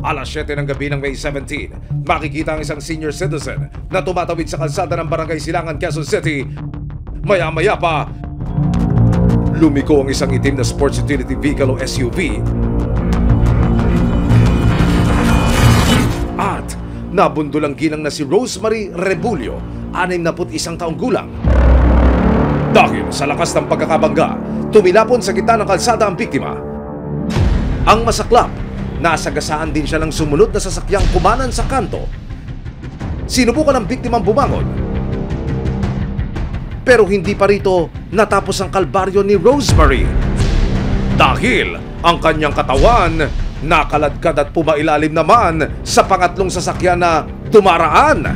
Alas 7 ng gabi ng May 17, makikita ang isang senior citizen na tumatawid sa kalsada ng Barangay Silangan, Quezon City. Maya-maya pa, lumiko ang isang itim na sports utility vehicle o SUV. At nabundol ang ginang na si Rosemary Rebulio, 61 taong gulang. Dahil sa lakas ng pagkakabangga, tumilapon sa gitna ng kalsada ang biktima. Ang masaklap, nasagasaan din siya ng sumunod na sasakyang kumanan sa kanto. Sinubukan ng biktimang bumangon. Pero hindi pa rito natapos ang kalbaryo ni Rosemary. Dahil ang kanyang katawan nakaladkad at pumailalim naman sa pangatlong sasakyan na dumaraan.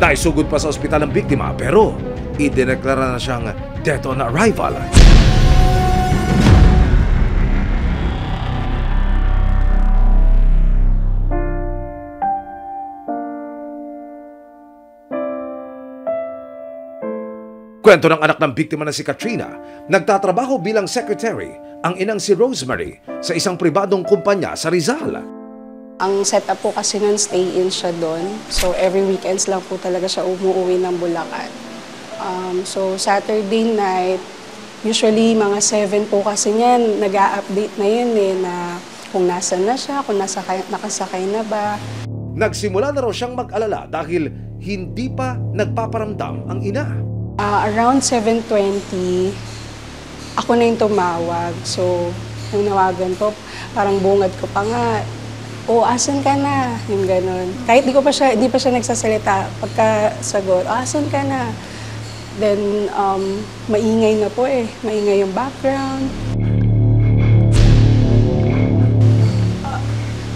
Naisugod pa sa ospital ang biktima pero idineklara na siyang dead on arrival. Kwento ng anak ng biktima na si Katrina, nagtatrabaho bilang secretary ang inang si Rosemary sa isang pribadong kumpanya sa Rizal. Ang setup po kasi nun, stay-in siya doon. So every weekends lang po talaga siya umuwi ng Bulacan. So Saturday night, usually mga 7 po kasi niyan, nag-a-update na yun na kung nasan na siya, kung nakasakay na ba. Nagsimula na raw siyang mag-alala dahil hindi pa nagpaparamdam ang ina. Around 7:20, ako na yung tumawag. So yung nawagan ko, parang bungad ko pa nga. Asan ka na? Yung ganun. Kahit di pa siya nagsasalita, pagkasagot, asan ka na? Then, maingay na po maingay yung background.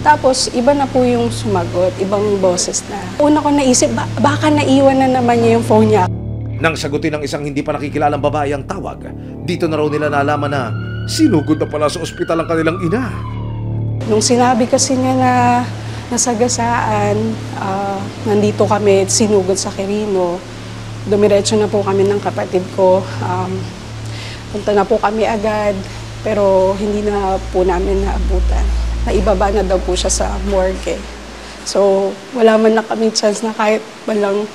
Tapos, iba na po yung sumagot, ibang boses na. Una ko naisip, baka naiwan na naman niya yung phone niya. Nang sagutin ng isang hindi pa nakikilalang babae ang tawag, dito na raw nila nalaman na sinugod na pala sa ospital ang kanilang ina. Nung sinabi kasi niya na nasagasaan, nandito kami, sinugod sa Quirino, dumiretso na po kami ng kapatid ko. Punta na po kami agad, pero hindi na po namin naabutan. Naibaba na daw po siya sa morgue. So, wala man na kami chance na kahit walang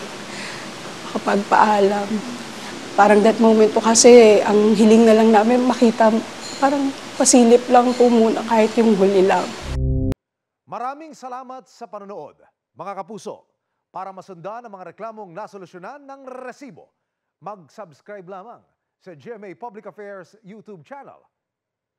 makapagpaalam. Parang that moment po kasi, ang hiling na lang namin makita, parang pasilip lang po muna kahit yung huli lang. Maraming salamat sa panonood, mga kapuso. Para masundan ang mga reklamong nasolusyonan ng resibo, mag-subscribe lamang sa GMA Public Affairs YouTube channel.